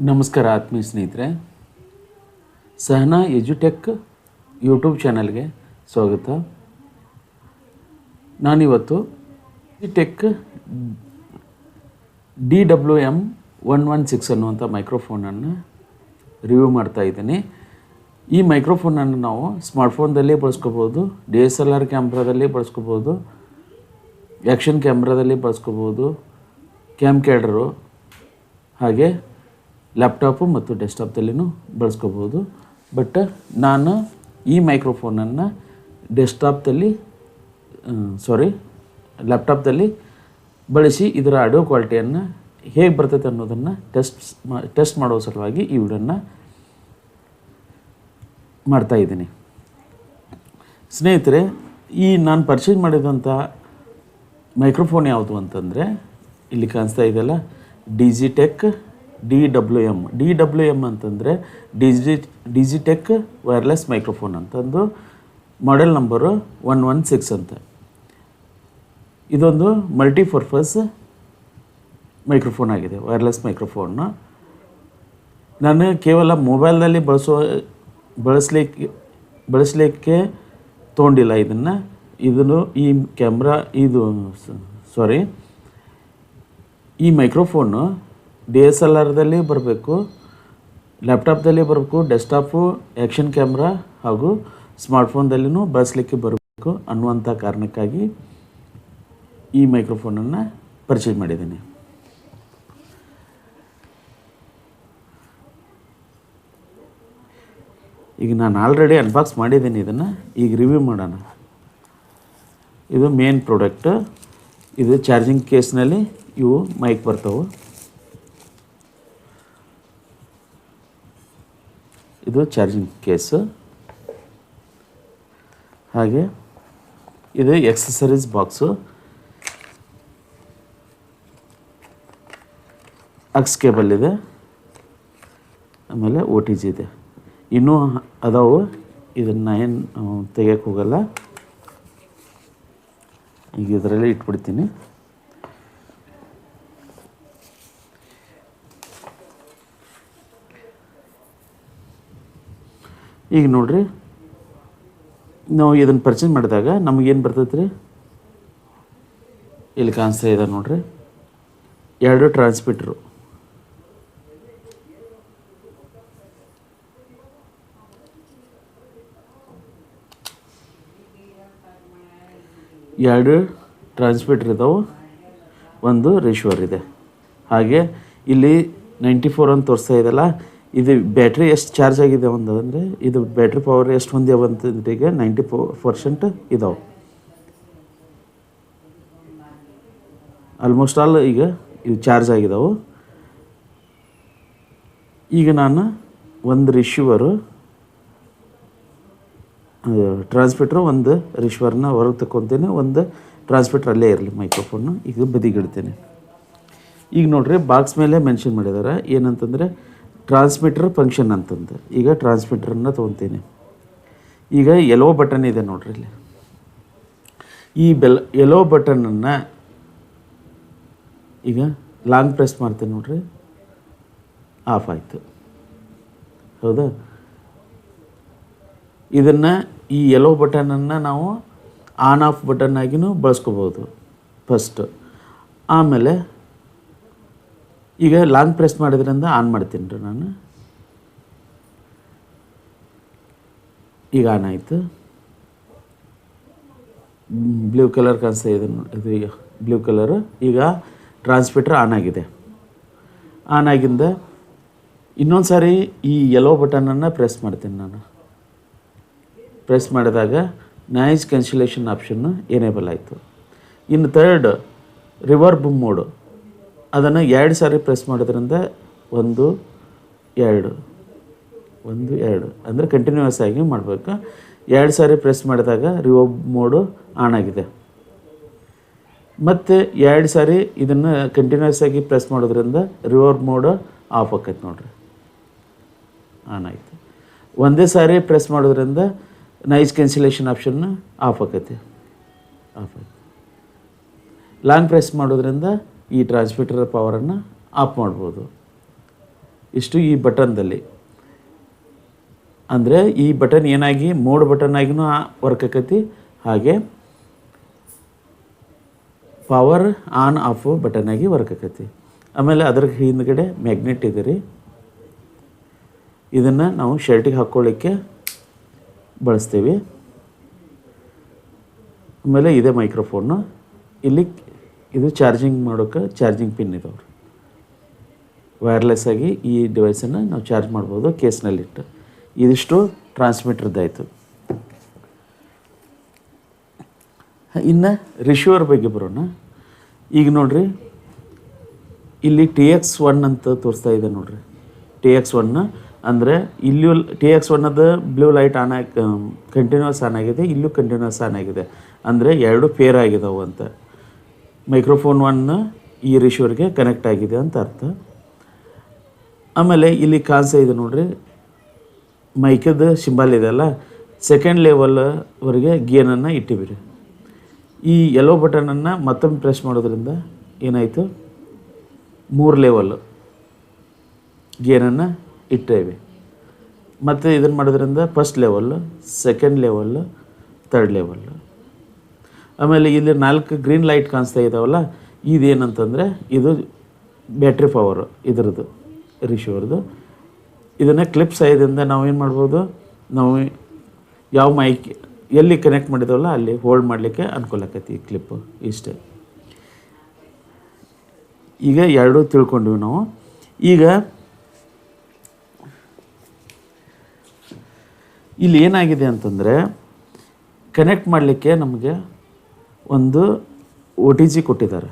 ನಮಸ್ಕಾರ ಆತ್ಮೀಯ ಸ್ನೇಹಿತರೆ, ಸಹನಾ ಎಜುಟೆಕ್ ಯೂಟ್ಯೂಬ್ ಚಾನಲ್ಗೆ ಸ್ವಾಗತ. ನಾನಿವತ್ತು ಎಜುಟೆಕ್ DWM-116 ಅನ್ನುವಂಥ ಮೈಕ್ರೋಫೋನನ್ನು ರಿವ್ಯೂ ಮಾಡ್ತಾ ಇದ್ದೀನಿ. ಈ ಮೈಕ್ರೋಫೋನನ್ನು ನಾವು ಸ್ಮಾರ್ಟ್ಫೋನ್ದಲ್ಲಿ ಬಳಸ್ಕೋಬೋದು, DSLR ಕ್ಯಾಮ್ರಾದಲ್ಲಿ ಬಳಸ್ಕೋಬೋದು, ಆ್ಯಕ್ಷನ್ ಕ್ಯಾಮ್ರಾದಲ್ಲಿ ಬಳಸ್ಕೋಬೋದು, ಕ್ಯಾಮ್ಕ್ಯಾಡರು, ಹಾಗೆ ಲ್ಯಾಪ್ಟಾಪು ಮತ್ತು ಡೆಸ್ಕ್ಟಾಪ್ದಲ್ಲಿನೂ ಬಳಸ್ಕೋಬೋದು. ಬಟ್ ನಾನು ಈ ಮೈಕ್ರೋಫೋನನ್ನು ಲ್ಯಾಪ್ಟಾಪ್ದಲ್ಲಿ ಬಳಸಿ ಇದರ ಆಡಿಯೋ ಕ್ವಾಲಿಟಿಯನ್ನು ಹೇಗೆ ಬರ್ತೈತೆ ಅನ್ನೋದನ್ನು ಟೆಸ್ಟ್ ಮಾಡೋ ಸಲುವಾಗಿ ಈ ವಿಡಿಯೋನ ಮಾಡ್ತಾಯಿದ್ದೀನಿ. ಸ್ನೇಹಿತರೆ, ಈ ನಾನು ಪರ್ಚೇಸ್ ಮಾಡಿದಂಥ ಮೈಕ್ರೋಫೋನ್ ಯಾವುದು ಅಂತಂದರೆ, ಇಲ್ಲಿ ಕಾಣಿಸ್ತಾ ಇದೆಯಲ್ಲ, ಡಿಜಿಟೆಕ್ DWM ಅಂತಂದರೆ ಡಿಜಿಟೆಕ್ ವೈರ್ಲೆಸ್ ಮೈಕ್ರೋಫೋನ್ ಅಂತಂದು ಮಾಡೆಲ್ ನಂಬರು 116 ಅಂತ. ಇದೊಂದು ಮಲ್ಟಿಪರ್ಪಸ್ ಮೈಕ್ರೋಫೋನ್ ಆಗಿದೆ, ವೈರ್ಲೆಸ್ ಮೈಕ್ರೋಫೋನ್ನ. ನಾನು ಕೇವಲ ಮೊಬೈಲ್ನಲ್ಲಿ ಬಳಸಲಿಕ್ಕೆ ತೊಗೊಂಡಿಲ್ಲ ಇದನ್ನು ಈ ಮೈಕ್ರೋಫೋನು DSLRದಲ್ಲಿ ಬರಬೇಕು, ಲ್ಯಾಪ್ಟಾಪ್ದಲ್ಲಿ ಬರಬೇಕು, ಡೆಸ್ಕ್ಟಾಪು, ಆ್ಯಕ್ಷನ್ ಕ್ಯಾಮ್ರಾ ಹಾಗೂ ಸ್ಮಾರ್ಟ್ಫೋನ್ದಲ್ಲಿನೂ ಬಳಸಲಿಕ್ಕೆ ಬರಬೇಕು ಅನ್ನುವಂಥ ಕಾರಣಕ್ಕಾಗಿ ಈ ಮೈಕ್ರೋಫೋನನ್ನು ಪರ್ಚೇಸ್ ಮಾಡಿದ್ದೀನಿ. ಈಗ ನಾನು ಆಲ್ರೆಡಿ ಅನ್ಬಾಕ್ಸ್ ಮಾಡಿದ್ದೀನಿ, ಇದನ್ನು ಈಗ ರಿವ್ಯೂ ಮಾಡೋಣ. ಇದು ಮೇನ್ ಪ್ರಾಡಕ್ಟ್. ಇದು ಚಾರ್ಜಿಂಗ್ ಕೇಸ್ನಲ್ಲಿ ಇವು ಮೈಕ್ ಬರ್ತಾವೆ. ಇದು ಚಾರ್ಜಿಂಗ್ ಕೇಸು. ಹಾಗೆ ಇದು ಎಕ್ಸಸರೀಸ್ ಬಾಕ್ಸು, ಅಕ್ಸ್ ಕೇಬಲ್ ಇದೆ, ಆಮೇಲೆ OTG ಇದೆ. ಇನ್ನೂ ಅದಾವು, ಇದನ್ನು ಏನು ತೆಗಿಯೋಕ್ಕೆ ಹೋಗಲ್ಲ, ಈಗ ಇದರಲ್ಲಿ ಇಟ್ಬಿಡ್ತೀನಿ. ಈಗ ನೋಡಿರಿ, ನಾವು ಇದನ್ನು ಪರ್ಚೇಸ್ ಮಾಡಿದಾಗ ನಮಗೇನು ಬರ್ತೈತೆ ರೀ, ಇಲ್ಲಿ ಕಾಣಿಸ್ತಾ ಇದೆ ನೋಡಿರಿ, 2 ಟ್ರಾನ್ಸ್ಮಿಟ್ರು, ಇದಾವೆ, ಒಂದು ರಿಸೀವರ್ ಇದೆ. ಹಾಗೆ ಇಲ್ಲಿ 94 ಅಂತ ತೋರಿಸ್ತಾ ಇದೆಯಲ್ಲ, ಇದು ಬ್ಯಾಟ್ರಿ ಎಷ್ಟು ಚಾರ್ಜ್ ಆಗಿದೆ ಅಂದರೆ, ಇದು ಬ್ಯಾಟ್ರಿ ಪವರ್ ಎಷ್ಟು ಹೊಂದ್ಯಾವ ಅಂತಂದ್ರೆ ಈಗ 94% ಇದಾವೆ. ಆಲ್ಮೋಸ್ಟ್ ಆಲ್ ಈಗ ಇವು ಚಾರ್ಜ್ ಆಗಿದ್ದಾವೆ. ಈಗ ನಾನು ಒಂದು ರಿಸೀವರು, ಟ್ರಾನ್ಸ್ಮಿಟ್ರು, ಒಂದು ರಿಸೀವರ್ನ ಹೊರಗೆ ತಗೊತೀನಿ, ಒಂದು ಟ್ರಾನ್ಸ್ಮಿಟ್ರ್ ಅಲ್ಲೇ ಇರಲಿ ಮೈಕ್ರೋಫೋನು. ಈಗ ಬದಿಗಿಡ್ತೀನಿ. ಈಗ ನೋಡಿರಿ, ಬಾಕ್ಸ್ ಮೇಲೆ ಮೆನ್ಷನ್ ಮಾಡಿದ್ದಾರೆ ಏನಂತಂದರೆ ಟ್ರಾನ್ಸ್ಮಿಟರ್ ಫಂಕ್ಷನ್ ಅಂತಂದು. ಈಗ ಟ್ರಾನ್ಸ್ಮಿಟರನ್ನು ತೊಗೊತೀನಿ. ಈಗ ಯೆಲ್ಲೋ ಬಟನ್ ಇದೆ ನೋಡ್ರಿ, ಇಲ್ಲಿ ಈ ಯೆಲ್ಲೋ ಬಟನನ್ನು ಈಗ ಲಾಂಗ್ ಪ್ರೆಸ್ ಮಾಡ್ತೀನಿ ನೋಡ್ರಿ, ಆಫ್ ಆಯಿತು. ಹೌದಾ? ಇದನ್ನು ಈ ಯೆಲ್ಲೋ ಬಟನನ್ನು ನಾವು ಆನ್ ಆಫ್ ಬಟನ್ ಆಗಿನೂ ಬಳಸ್ಕೋಬೋದು ಫಸ್ಟು. ಆಮೇಲೆ ಈಗ ಲಾಂಗ್ ಪ್ರೆಸ್ ಮಾಡೋದ್ರಿಂದ ಆನ್ ಮಾಡ್ತೀನಿ ರೀ ನಾನು. ಈಗ ಆನ್ ಆಯಿತು. ಬ್ಲೂ ಕಲರ್ ಕಾಣಿಸ್ತಾ ಇದೆ ಇದು, ಈಗ ಬ್ಲೂ ಕಲರು. ಈಗ ಟ್ರಾನ್ಸ್ಮಿಟರ್ ಆನ್ ಆಗಿದೆ. ಆನ್ ಆಗಿಂದ ಇನ್ನೊಂದು ಸಾರಿ ಈ ಯೆಲ್ಲೋ ಬಟನನ್ನು ಪ್ರೆಸ್ ಮಾಡ್ತೀನಿ ನಾನು. ಪ್ರೆಸ್ ಮಾಡಿದಾಗ ನಾಯ್ಸ್ ಕ್ಯಾನ್ಸಲೇಷನ್ ಆಪ್ಷನ್ನು ಎನೇಬಲ್ ಆಯಿತು. ಇನ್ನು ಥರ್ಡ್ ರಿವರ್ಬ್ ಮೋಡು, ಅದನ್ನು 2 ಸಾರಿ ಪ್ರೆಸ್ ಮಾಡೋದ್ರಿಂದ 1 2 ಅಂದರೆ ಕಂಟಿನ್ಯೂಯಸ್ ಆಗಿ ಮಾಡಬೇಕು. 2 ಸಾರಿ ಪ್ರೆಸ್ ಮಾಡಿದಾಗ ರಿವರ್ಬ್ ಮೋಡು ಆನ್ ಆಗಿದೆ. ಮತ್ತು 2 ಸಾರಿ ಇದನ್ನು ಕಂಟಿನ್ಯೂಯಸ್ ಆಗಿ ಪ್ರೆಸ್ ಮಾಡೋದ್ರಿಂದ ರಿವರ್ಬ್ ಮೋಡು ಆಫ್ ಆಕೈತೆ ನೋಡ್ರಿ, ಆನ್ ಆಯಿತು. ಒಂದೇ ಸಾರಿ ಪ್ರೆಸ್ ಮಾಡೋದ್ರಿಂದ ನಾಯ್ಸ್ ಕ್ಯಾನ್ಸಲೇಷನ್ ಆಪ್ಷನ್ನ ಆಫ್ ಆಕೈತಿ. ಲಾಂಗ್ ಪ್ರೆಸ್ ಮಾಡೋದ್ರಿಂದ ಈ ಟ್ರಾನ್ಸ್ಮಿಟರ್ ಪವರನ್ನು ಆಫ್ ಮಾಡ್ಬೋದು. ಇಷ್ಟು ಈ ಬಟನ್ದಲ್ಲಿ. ಅಂದರೆ ಈ ಬಟನ್ ಏನಾಗಿ ಮೋಡ್ ಬಟನ್ ಆಗಿನೂ ವರ್ಕ್ ಆಕೈತಿ, ಹಾಗೆ ಪವರ್ ಆನ್ ಆಫ್ ಬಟನ್ ಆಗಿ ವರ್ಕ್ ಆಕೈತಿ. ಆಮೇಲೆ ಅದ್ರ ಹಿಂದ್ಗಡೆ ಮ್ಯಾಗ್ನೆಟ್ ಇದೆ ರೀ. ಇದನ್ನು ನಾವು ಶರ್ಟಿಗೆ ಹಾಕ್ಕೊಳ್ಳಿಕ್ಕೆ ಬಳಸ್ತೀವಿ. ಆಮೇಲೆ ಇದೇ ಮೈಕ್ರೋಫೋನು. ಇಲ್ಲಿ ಇದು ಚಾರ್ಜಿಂಗ್ ಮಾಡೋಕ್ಕೆ ಚಾರ್ಜಿಂಗ್ ಪಿನ್ ಇದಾವ್ರಿ. ವೈರ್ಲೆಸ್ ಆಗಿ ಈ ಡಿವೈಸನ್ನು ನಾವು ಚಾರ್ಜ್ ಮಾಡ್ಬೋದು ಕೇಸ್ನಲ್ಲಿಟ್ಟು. ಇದಿಷ್ಟು ಟ್ರಾನ್ಸ್ಮಿಟರ್ದಾಯಿತು. ಇನ್ನು ರಿಸೀವರ್ ಬಗ್ಗೆ ಬರೋಣ. ಈಗ ನೋಡಿರಿ, ಇಲ್ಲಿ TX1 ಅಂತ ತೋರಿಸ್ತಾ ಇದೆ ನೋಡಿರಿ. TX1 ಅಂದರೆ ಇಲ್ಲೂ TX1 ಬ್ಲೂ ಲೈಟ್ ಆನ್ ಆಗಿ ಕಂಟಿನ್ಯೂಸ್ ಆನ್ ಆಗಿದೆ, ಇಲ್ಲೂ ಕಂಟಿನ್ಯೂಸ್ ಆನ್ ಆಗಿದೆ. ಅಂದರೆ ಎರಡು ಪೇರ್ ಆಗಿದಾವೆ ಅಂತ. ಮೈಕ್ರೋಫೋನ್ 1 ಈ ರಿಸೀವರ್ಗೆ ಕನೆಕ್ಟ್ ಆಗಿದೆ ಅಂತ ಅರ್ಥ. ಆಮೇಲೆ ಇಲ್ಲಿ ಕಾಣಿಸ್ತಾ ಇದೆ ನೋಡಿರಿ, ಮೈಕದ ಸಿಂಬಲ್ ಇದೆಯಲ್ಲ, ಸೆಕೆಂಡ್ ಲೆವೆಲ್ವರೆಗೆ ಗೇನನ್ನು ಇಟ್ಟಿಬಿರಿ. ಈ ಯೆಲ್ಲೋ ಬಟನನ್ನು ಮತ್ತೊಮ್ಮೆ ಪ್ರೆಸ್ ಮಾಡೋದ್ರಿಂದ ಏನಾಯಿತು, 3 ಲೆವೆಲ್ಲು ಗೇನನ್ನು ಇಟ್ಟೇವೆ. ಮತ್ತು ಇದನ್ನು ಮಾಡೋದ್ರಿಂದ first level, second level, third level. ಆಮೇಲೆ ಇಲ್ಲಿ 4 ಗ್ರೀನ್ ಲೈಟ್ ಕಾಣಿಸ್ತಾ ಇದ್ದಾವಲ್ಲ, ಇದೇನಂತಂದರೆ ಇದು ಬ್ಯಾಟ್ರಿ ಪವರು ಇದ್ರದ್ದು ರಿಸೀವರ್ದು. ಇದನ್ನು ಕ್ಲಿಪ್ ಸಹಾಯದಿಂದ ನಾವೇನು ಮಾಡ್ಬೋದು, ನಾವು ಯಾವ ಮೈಕ್ ಎಲ್ಲಿ ಕನೆಕ್ಟ್ ಮಾಡಿದಾವಲ್ಲ ಅಲ್ಲಿ ಹೋಲ್ಡ್ ಮಾಡಲಿಕ್ಕೆ ಅನುಕೂಲ ಆಕೈತಿ ಈ ಕ್ಲಿಪ್ಪು. ಇಷ್ಟೇ. ಈಗ ಎರಡೂ ತಿಳ್ಕೊಂಡ್ವಿ ನಾವು. ಈಗ ಇಲ್ಲಿ ಏನಾಗಿದೆ ಅಂತಂದರೆ, ಕನೆಕ್ಟ್ ಮಾಡಲಿಕ್ಕೆ ನಮಗೆ ಒಂದು OTG ಕೊಟ್ಟಿದ್ದಾರೆ.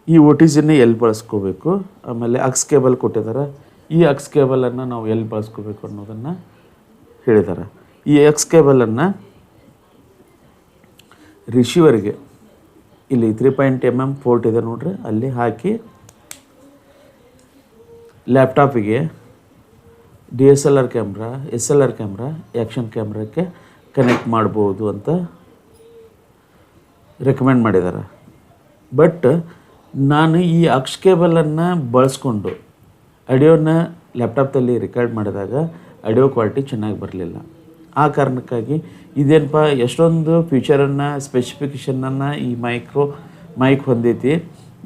ಈ OTGನೇ ಎಲ್ಲಿ ಬಳಸ್ಕೋಬೇಕು, ಆಮೇಲೆ ಅಕ್ಸ್ ಕೇಬಲ್ ಕೊಟ್ಟಿದ್ದಾರೆ. ಈ ಅಕ್ಸ್ ಕೇಬಲನ್ನು ನಾವು ಎಲ್ಲಿ ಬಳಸ್ಕೋಬೇಕು ಅನ್ನೋದನ್ನು ಹೇಳಿದ್ದಾರೆ. ಈ ಅಕ್ಸ್ ಕೇಬಲನ್ನು ರಿಸೀವರ್ಗೆ ಇಲ್ಲಿ 3.mm ಪೋರ್ಟ್ ಇದೆ ನೋಡ್ರಿ, ಅಲ್ಲಿ ಹಾಕಿ ಲ್ಯಾಪ್ಟಾಪಿಗೆ DSLR camera, SLR camera, action ಕ್ಯಾಮ್ರಾಕ್ಕೆ ಕನೆಕ್ಟ್ ಮಾಡ್ಬೋದು ಅಂತ ರೆಕಮೆಂಡ್ ಮಾಡಿದ್ದಾರೆ. ಬಟ್ ನಾನು ಈ ಅಕ್ಸ್ ಕೇಬಲನ್ನು ಬಳಸ್ಕೊಂಡು ಆಡಿಯೋನ ಲ್ಯಾಪ್ಟಾಪ್ದಲ್ಲಿ ರೆಕಾರ್ಡ್ ಮಾಡಿದಾಗ ಆಡಿಯೋ ಕ್ವಾಲಿಟಿ ಚೆನ್ನಾಗಿ ಬರಲಿಲ್ಲ. ಆ ಕಾರಣಕ್ಕಾಗಿ ಇದೇನಪ್ಪ ಎಷ್ಟೊಂದು ಫ್ಯೂಚರನ್ನು ಸ್ಪೆಸಿಫಿಕೇಷನನ್ನು ಈ ಮೈಕ್ ಹೊಂದೈತಿ,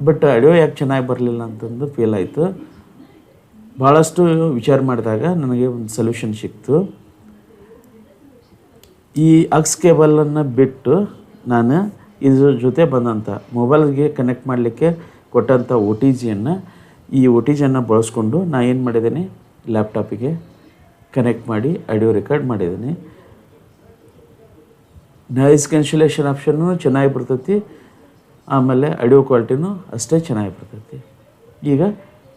ಬಟ್ ಆಡಿಯೋ ಯಾಕೆ ಚೆನ್ನಾಗಿ ಬರಲಿಲ್ಲ ಅಂತಂದು ಫೀಲ್ ಆಯಿತು. ಭಾಳಷ್ಟು ವಿಚಾರ ಮಾಡಿದಾಗ ನನಗೆ ಒಂದು ಸೊಲ್ಯೂಷನ್ ಸಿಕ್ತು. ಈ ಅಕ್ಸ್ ಕೇಬಲನ್ನು ಬಿಟ್ಟು ನಾನು ಇದ್ರ ಜೊತೆ ಬಂದಂಥ ಮೊಬೈಲ್ಗೆ ಕನೆಕ್ಟ್ ಮಾಡಲಿಕ್ಕೆ ಕೊಟ್ಟಂಥ OTGಯನ್ನು ಈ OTGಯನ್ನು ಬಳಸ್ಕೊಂಡು ನಾನು ಏನು ಮಾಡಿದ್ದೀನಿ, ಲ್ಯಾಪ್ಟಾಪಿಗೆ ಕನೆಕ್ಟ್ ಮಾಡಿ ಆಡಿಯೋ ರೆಕಾರ್ಡ್ ಮಾಡಿದ್ದೀನಿ. ನಾಯ್ಸ್ ಕ್ಯಾನ್ಸಲೇಷನ್ ಆಪ್ಷನ್ನು ಚೆನ್ನಾಗಿ ಬರ್ತೈತಿ, ಆಮೇಲೆ ಆಡಿಯೋ ಕ್ವಾಲಿಟಿನೂ ಅಷ್ಟೇ ಚೆನ್ನಾಗಿ ಬರ್ತೈತಿ. ಈಗ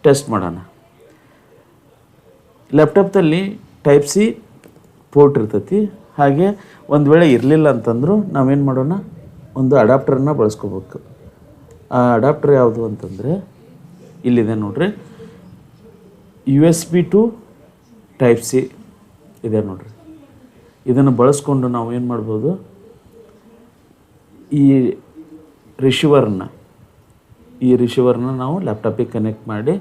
ಟೆಸ್ಟ್ ಮಾಡೋಣ. ಲ್ಯಾಪ್ಟಾಪ್ದಲ್ಲಿ Type C ಪೋರ್ಟ್ ಇರ್ತೈತಿ. ಹಾಗೆ ಒಂದು ವೇಳೆ ಇರಲಿಲ್ಲ ಅಂತಂದರೂ ನಾವೇನು ಮಾಡೋಣ, ಒಂದು ಅಡಾಪ್ಟರನ್ನು ಬಳಸ್ಕೋಬೇಕು. ಆ ಅಡಾಪ್ಟರ್ ಯಾವುದು ಅಂತಂದರೆ ಇಲ್ಲಿದೆ ನೋಡ್ರಿ, USB to Type C ಇದೆ ನೋಡ್ರಿ. ಇದನ್ನು ಬಳಸ್ಕೊಂಡು ನಾವು ಏನು ಮಾಡ್ಬೋದು, ಈ ರಿಸೀವರ್ನ ನಾವು ಲ್ಯಾಪ್ಟಾಪಿಗೆ ಕನೆಕ್ಟ್ ಮಾಡಿ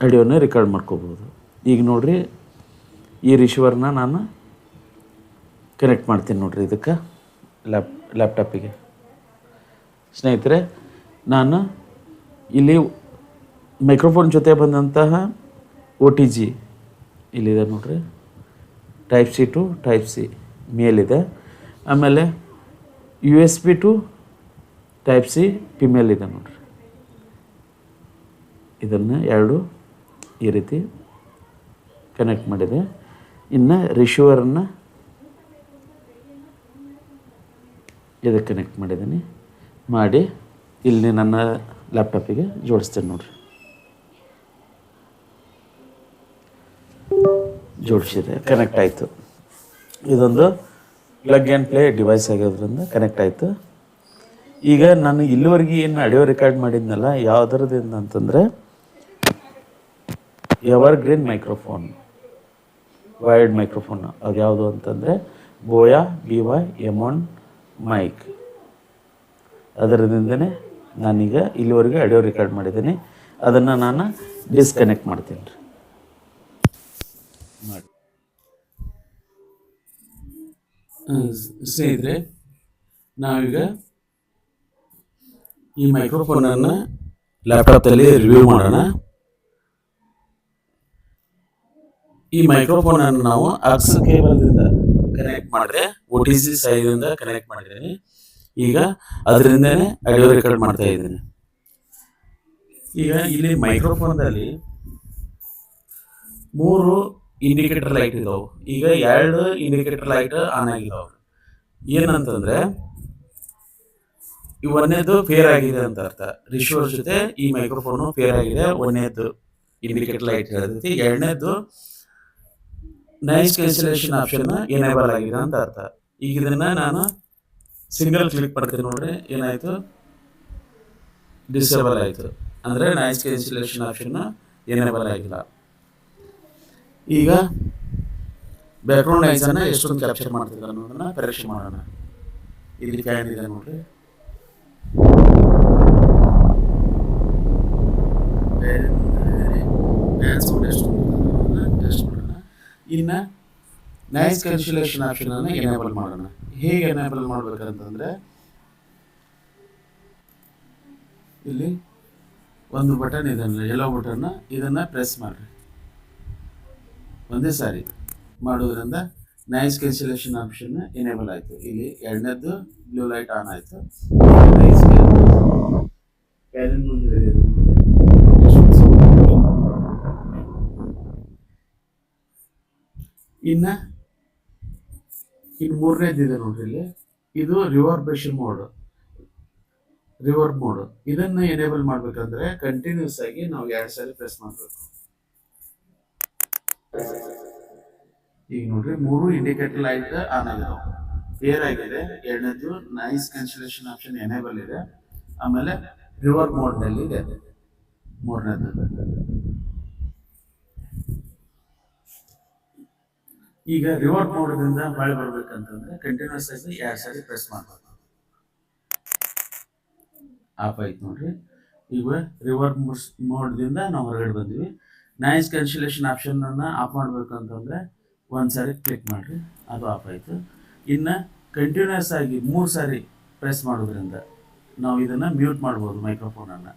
ಆಡಿಯೋನ ರೆಕಾರ್ಡ್ ಮಾಡ್ಕೋಬೋದು. ಈಗ ನೋಡಿರಿ, ಈ ರಿಸೀವರ್ನ ನಾನು ಕನೆಕ್ಟ್ ಮಾಡ್ತೀನಿ ನೋಡಿರಿ ಇದಕ್ಕೆ ಲ್ಯಾಪ್ಟಾಪಿಗೆ. ಸ್ನೇಹಿತರೆ, ನಾನು ಇಲ್ಲಿ ಮೈಕ್ರೋಫೋನ್ ಜೊತೆ ಬಂದಂತಹ OTG ಇಲ್ಲಿದೆ ನೋಡಿರಿ, Type C to Type C ಮೇಲಿದೆ. ಆಮೇಲೆ USB to Type C female ಇದೆ ನೋಡಿರಿ. ಇದನ್ನು ಎರಡು ಈ ರೀತಿ ಕನೆಕ್ಟ್ ಮಾಡಿದೆ. ಇನ್ನು ರಿಸೀವರನ್ನು ಇದಕ್ಕೆ ಕನೆಕ್ಟ್ ಮಾಡಿದ್ದೀನಿ. ಮಾಡಿ ಇಲ್ಲಿ ನನ್ನ ಲ್ಯಾಪ್ಟಾಪಿಗೆ ಜೋಡಿಸ್ತೇನೆ ನೋಡಿರಿ. ಜೋಡಿಸಿದೆ, ಕನೆಕ್ಟ್ ಆಯಿತು. ಇದೊಂದು ಪ್ಲಗ್ ಆ್ಯಂಡ್ ಪ್ಲೇ ಡಿವೈಸ್ ಆಗಿರೋದ್ರಿಂದ ಕನೆಕ್ಟ್ ಆಯಿತು. ಈಗ ನಾನು ಇಲ್ಲಿವರೆಗೆ ಏನು ಆಡಿಯೋ ರೆಕಾರ್ಡ್ ಮಾಡಿದ್ನಲ್ಲ, ಯಾವುದರದಿಂದ ಅಂತಂದರೆ ಎವರ್ಗ್ರೀನ್ ಮೈಕ್ರೋಫೋನ್, ವೈರ್ಡ್ ಮೈಕ್ರೋಫೋನ್. ಅದು ಯಾವುದು ಅಂತಂದರೆ ಬೋಯಾ BY M1 ಅದರಿಂದನೇ ನಾನೀಗ ಇಲ್ಲಿವರೆಗೆ ಆಡಿಯೋ ರೆಕಾರ್ಡ್ ಮಾಡಿದ್ದೀನಿ. ಅದನ್ನು ನಾನು ಡಿಸ್ಕನೆಕ್ಟ್ ಮಾಡ್ತೀನಿ ರೀ. ಮಾಡಿ ಸ್ನೇಹಿತರೆ, ನಾವೀಗ ಈ ಮೈಕ್ರೋಫೋನನ್ನು ಲ್ಯಾಪ್ಟಾಪ್ದಲ್ಲಿ ರಿವ್ಯೂ ಮಾಡೋಣ. ಈ ಮೈಕ್ರೋಫೋನನ್ನು ನಾವು ಆಕ್ಸ್ ಕೇಬಲ್ದಿಂದ ಕನೆಕ್ಟ್ ಮಾಡಿದೆ, OTC ಸೈಡಿಂದ ಕನೆಕ್ಟ್ ಮಾಡಿದ್ದೀನಿ. ಈಗ ಅದರಿಂದನೇ ಆಡಿಯೋ ರೆಕಾರ್ಡ್ ಮಾಡ್ತಾ ಇದ್ದೀನಿ. ಈಗ ಇಲ್ಲಿ ಮೈಕ್ರೋಫೋನ್ದಲ್ಲಿ 3 ಇಂಡಿಕೇಟರ್ ಲೈಟ್ ಇದಾವೆ. ಈಗ 2 ಇಂಡಿಕೇಟರ್ ಲೈಟ್ ಆನ್ ಆಗಿದಾವೆ. ಏನಂತಂದ್ರೆ ಈ ಒಂದೇದು ಫೇರ್ ಆಗಿದೆ ಅಂತ ಅರ್ಥ. ರಿಸೀವರ್ ಜೊತೆ ಈ ಮೈಕ್ರೋಫೋನು ಫೇರ್ ಆಗಿದೆ. ಒಂದೇದು ಇಂಡಿಕೇಟರ್ ಲೈಟ್ ಹೇಳ್ತೈತಿ. ಎರಡನೇದು ನಾಯ್ಸ್ ಕ್ಯಾನ್ಸಲೇಷನ್ ಆಪ್ಷನ್ ಎನೇಬಲ್ ಆಗಿದೆ ಅಂತ ಅರ್ಥ. ಈಗ ಇದನ್ನ ನಾನು ಸಿಂಗಲ್ ಕ್ಲಿಕ್ ಮಾಡ್ತೀನಿ ನೋಡ್ರಿ, ಏನಾಯ್ತು, ಡಿಸೇಬಲ್ ಆಯಿತು. ಅಂದರೆ ನಾಯ್ಸ್ ಕ್ಯಾನ್ಸಲೇಷನ್ ಆಪ್ಷನ್ ಎನೇಬಲ್ ಆಗಿಲ್ಲ. ಈಗ ಬ್ಯಾಕ್ಗ್ರೌಂಡ್ ನಾಯ್ಸನ್ನು ಎಷ್ಟೊಂದು ಕ್ಯಾಪ್ಚರ್ ಮಾಡ್ತಿದ್ದ ಅನ್ನೋದನ್ನ ಪರೀಕ್ಷೆ ಮಾಡೋಣ. ಇಲ್ಲಿ ಫ್ಯಾನ್ ಇದೆ ನೋಡ್ರಿ, ಫ್ಯಾನ್ ಸೌಂಡ್ ಎಷ್ಟೊಂದು ಟೆಸ್ಟ್ ಮಾಡೋಣ. ಇನ್ನು ನಾಯ್ಸ್ ಕ್ಯಾನ್ಸಲೇಷನ್ ಆಪ್ಷನನ್ನು ಎನೇಬಲ್ ಮಾಡೋಣ. ಹೇಗೆ ಎನೇಬಲ್ ಮಾಡ್ಬೇಕಂತಂದರೆ, ಇಲ್ಲಿ ಒಂದು ಬಟನ್ ಇದೆ, ಯೆಲ್ಲೋ ಬಟನ್, ಇದನ್ನು ಪ್ರೆಸ್ ಮಾಡಿರಿ. ಒಂದೇ ಸಾರಿ ಮಾಡೋದ್ರಿಂದ ನಾಯ್ಸ್ ಕ್ಯಾನ್ಸಲೇಷನ್ ಆಪ್ಷನ್ ಎನೇಬಲ್ ಆಯಿತು. ಇಲ್ಲಿ ಎರಡನೇದು ಬ್ಲೂ ಲೈಟ್ ಆನ್ ಆಯಿತು. ಇನ್ನು ಮೂರನೇದಿದೆ ನೋಡ್ರಿ, ಇಲ್ಲಿ ಇದು ರಿವರ್ಬೇಷನ್ ಮೋಡ್, ರಿವರ್ಬ್ ಮೋಡ್. ಇದನ್ನು ಎನೇಬಲ್ ಮಾಡಬೇಕಂದ್ರೆ ಕಂಟಿನ್ಯೂಸ್ ಆಗಿ ನಾವು 2 ಸಾರಿ ಪ್ರೆಸ್ ಮಾಡಬೇಕು. ಈಗ ನೋಡ್ರಿ 3 ಇಂಡಿಕೇಟರ್ ಲೈಟ್ ಆನ್ ಆಗಿದಾವೆ, ಫೇರ್ ಆಗಿದೆ. ಎರಡನೇದು ನಾಯ್ಸ್ ಕ್ಯಾನ್ಸಲೇಷನ್ ಆಪ್ಷನ್ ಎನೇಬಲ್ ಇದೆ. ಆಮೇಲೆ ರಿವರ್ಬ್ ಮೋಡ್ನಲ್ಲಿ ಇದೆ ಮೂರನೇದು. ಈಗ ರಿವರ್ಬ್ ಮೋಡ್ದಿಂದ ಹೊಳೆ ಬರ್ಬೇಕಂತಂದ್ರೆ ಕಂಟಿನ್ಯೂಸ್ ಆಗಿ 2 ಸಾರಿ ಪ್ರೆಸ್ ಮಾಡಬೇಕು. ಆಫ್ ಆಯ್ತು ನೋಡ್ರಿ. ಈಗ ರಿವರ್ಬ್ ಮೋಡ್ದಿಂದ ನಾವು ಹೊರಗಡೆ ಬಂದ್ವಿ. ನಾಯ್ಸ್ ಕ್ಯಾನ್ಸಲೇಷನ್ ಆಪ್ಷನನ್ನು ಆಫ್ ಮಾಡಬೇಕಂತಂದರೆ 1 ಸಾರಿ ಕ್ಲಿಕ್ ಮಾಡಿರಿ, ಅದು ಆಫ್ ಆಯಿತು. ಇನ್ನು ಕಂಟಿನ್ಯೂಸ್ ಆಗಿ 3 ಸಾರಿ ಪ್ರೆಸ್ ಮಾಡೋದ್ರಿಂದ ನಾವು ಇದನ್ನು ಮ್ಯೂಟ್ ಮಾಡ್ಬೋದು ಮೈಕ್ರೋಫೋನನ್ನು.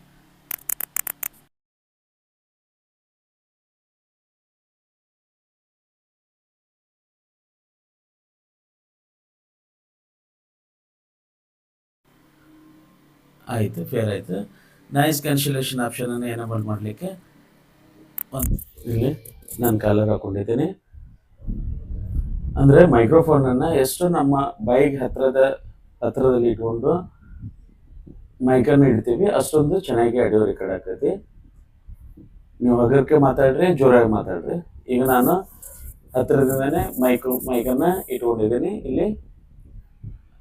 ಆಯಿತು, ಫೇರ್ ಆಯಿತು. ನಾಯ್ಸ್ ಕ್ಯಾನ್ಸಲೇಷನ್ ಆಪ್ಷನನ್ನು ಎನೇಬಲ್ ಮಾಡಲಿಕ್ಕೆ ಇಲ್ಲಿ ನಾನು ಕಾಲರ್ ಹಾಕ್ಕೊಂಡಿದ್ದೀನಿ. ಅಂದರೆ ಮೈಕ್ರೋಫೋನನ್ನು ಎಷ್ಟು ನಮ್ಮ ಬೈಕ್ ಹತ್ತಿರದಲ್ಲಿ ಇಟ್ಕೊಂಡು ಮೈಕನ್ನು ಇಡ್ತೀವಿ ಅಷ್ಟೊಂದು ಚೆನ್ನಾಗಿ ಆಡಿಯೋ ರೆಕಾರ್ಡ್ ಆಗ್ತೈತಿ. ನೀವು ಹಗರಕ್ಕೆ ಮಾತಾಡ್ರಿ, ಜೋರಾಗಿ ಮಾತಾಡ್ರಿ. ಈಗ ನಾನು ಹತ್ತಿರದಿಂದನೇ ಮೈಕನ್ನು ಇಟ್ಕೊಂಡಿದ್ದೀನಿ ಇಲ್ಲಿ,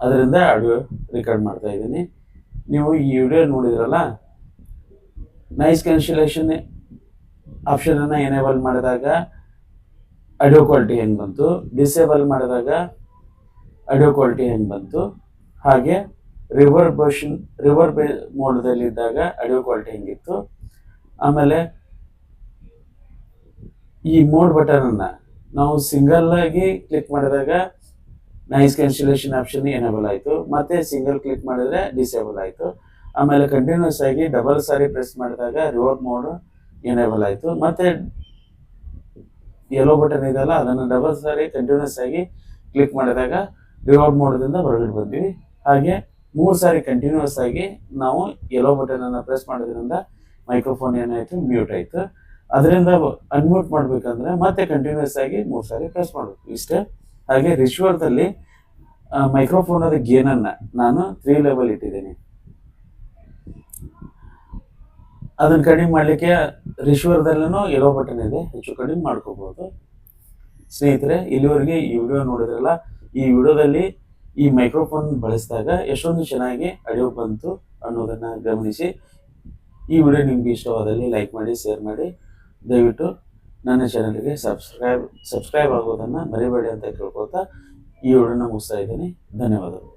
ಅದರಿಂದ ಆಡಿಯೋ ರೆಕಾರ್ಡ್ ಮಾಡ್ತಾ ಇದ್ದೀನಿ. ನೀವು ಈ ವಿಡಿಯೋ ನೋಡಿದ್ರಲ್ಲ, ನಾಯ್ಸ್ ಕ್ಯಾನ್ಸಲೇಷನ್ ಆಪ್ಷನನ್ನು ಎನೇಬಲ್ ಮಾಡಿದಾಗ ಆಡಿಯೋ ಕ್ವಾಲಿಟಿ ಹೆಂಗೆ ಬಂತು, ಡಿಸೇಬಲ್ ಮಾಡಿದಾಗ ಆಡಿಯೋ ಕ್ವಾಲಿಟಿ ಹೆಂಗೆ ಬಂತು, ಹಾಗೆ ರಿವರ್ಬ್ ಮೋಡ್ದಲ್ಲಿದ್ದಾಗ ಆಡಿಯೋ ಕ್ವಾಲಿಟಿ ಹೆಂಗಿತ್ತು. ಆಮೇಲೆ ಈ ಮೋಡ್ ಬಟನನ್ನು ನಾವು ಸಿಂಗಲ್ ಆಗಿ ಕ್ಲಿಕ್ ಮಾಡಿದಾಗ ನಾಯ್ಸ್ ಕ್ಯಾನ್ಸಲೇಷನ್ ಆಪ್ಷನ್ ಎನೇಬಲ್ ಆಯಿತು, ಮತ್ತೆ ಸಿಂಗಲ್ ಕ್ಲಿಕ್ ಮಾಡಿದರೆ ಡಿಸೇಬಲ್ ಆಯಿತು. ಆಮೇಲೆ ಕಂಟಿನ್ಯೂಸ್ ಆಗಿ ಡಬಲ್ ಸಾರಿ ಪ್ರೆಸ್ ಮಾಡಿದಾಗ ರಿವರ್ಬ್ ಮೋಡ್ ಎನೇಬಲ್ ಆಯಿತು. ಮತ್ತೆ ಯೆಲ್ಲೋ ಬಟನ್ ಇದೆಯಲ್ಲ, ಅದನ್ನು ಡಬಲ್ ಸಾರಿ ಕಂಟಿನ್ಯೂಸ್ ಆಗಿ ಕ್ಲಿಕ್ ಮಾಡಿದಾಗ ರಿವರ್ಬ್ ಮೋಡ್ದಿಂದ ಹೊರಗಡೆ ಬಂದ್ವಿ. ಹಾಗೆ 3 ಸಾರಿ ಕಂಟಿನ್ಯೂಸ್ ಆಗಿ ನಾವು ಯೆಲ್ಲೋ ಬಟನನ್ನು ಪ್ರೆಸ್ ಮಾಡೋದ್ರಿಂದ ಮೈಕ್ರೋಫೋನ್ ಏನಾಯಿತು, ಮ್ಯೂಟ್ ಆಯಿತು. ಅದರಿಂದ ಅನ್ಮ್ಯೂಟ್ ಮಾಡಬೇಕಂದ್ರೆ ಮತ್ತೆ ಕಂಟಿನ್ಯೂಸ್ ಆಗಿ 3 ಸಾರಿ ಪ್ರೆಸ್ ಮಾಡಬೇಕು, ಇಷ್ಟೇ. ಹಾಗೆ ರಿಸೀವರ್ದಲ್ಲಿ ಮೈಕ್ರೋಫೋನದ ಗೇನನ್ನು ನಾನು 3 ಲೆವೆಲ್ ಇಟ್ಟಿದ್ದೀನಿ. ಅದನ್ನು ಕಡಿಮೆ ಮಾಡಲಿಕ್ಕೆ ರಿಸೀವರ್ದಲ್ಲೂ ಯೆಲ್ಲೋ ಬಟನ್ ಇದೆ, ಹೆಚ್ಚು ಕಡಿಮೆ ಮಾಡ್ಕೋಬೋದು. ಸ್ನೇಹಿತರೆ, ಇಲ್ಲಿವರೆಗೆ ಈ ವಿಡಿಯೋ ನೋಡಿದ್ರಲ್ಲ, ಈ ವಿಡಿಯೋದಲ್ಲಿ ಈ ಮೈಕ್ರೋಫೋನ್ ಬಳಸಿದಾಗ ಎಷ್ಟೊಂದು ಚೆನ್ನಾಗಿ ಆಡಿಯೋ ಬಂತು ಅನ್ನೋದನ್ನು ಗಮನಿಸಿ. ಈ ವಿಡಿಯೋ ನಿಮಗೆ ಇಷ್ಟವಾದಲ್ಲಿ ಲೈಕ್ ಮಾಡಿ, ಶೇರ್ ಮಾಡಿ. ದಯವಿಟ್ಟು ನನ್ನ ಚಾನಲ್ಗೆ ಸಬ್ಸ್ಕ್ರೈಬ್ ಆಗೋದನ್ನು ಮರಿಬೇಡಿ ಅಂತ ಕೇಳ್ಕೊಳ್ತಾ ಈ ವಿಡಿಯೋನ ಮುಗಿಸ್ತಾ ಇದ್ದೀನಿ. ಧನ್ಯವಾದಗಳು.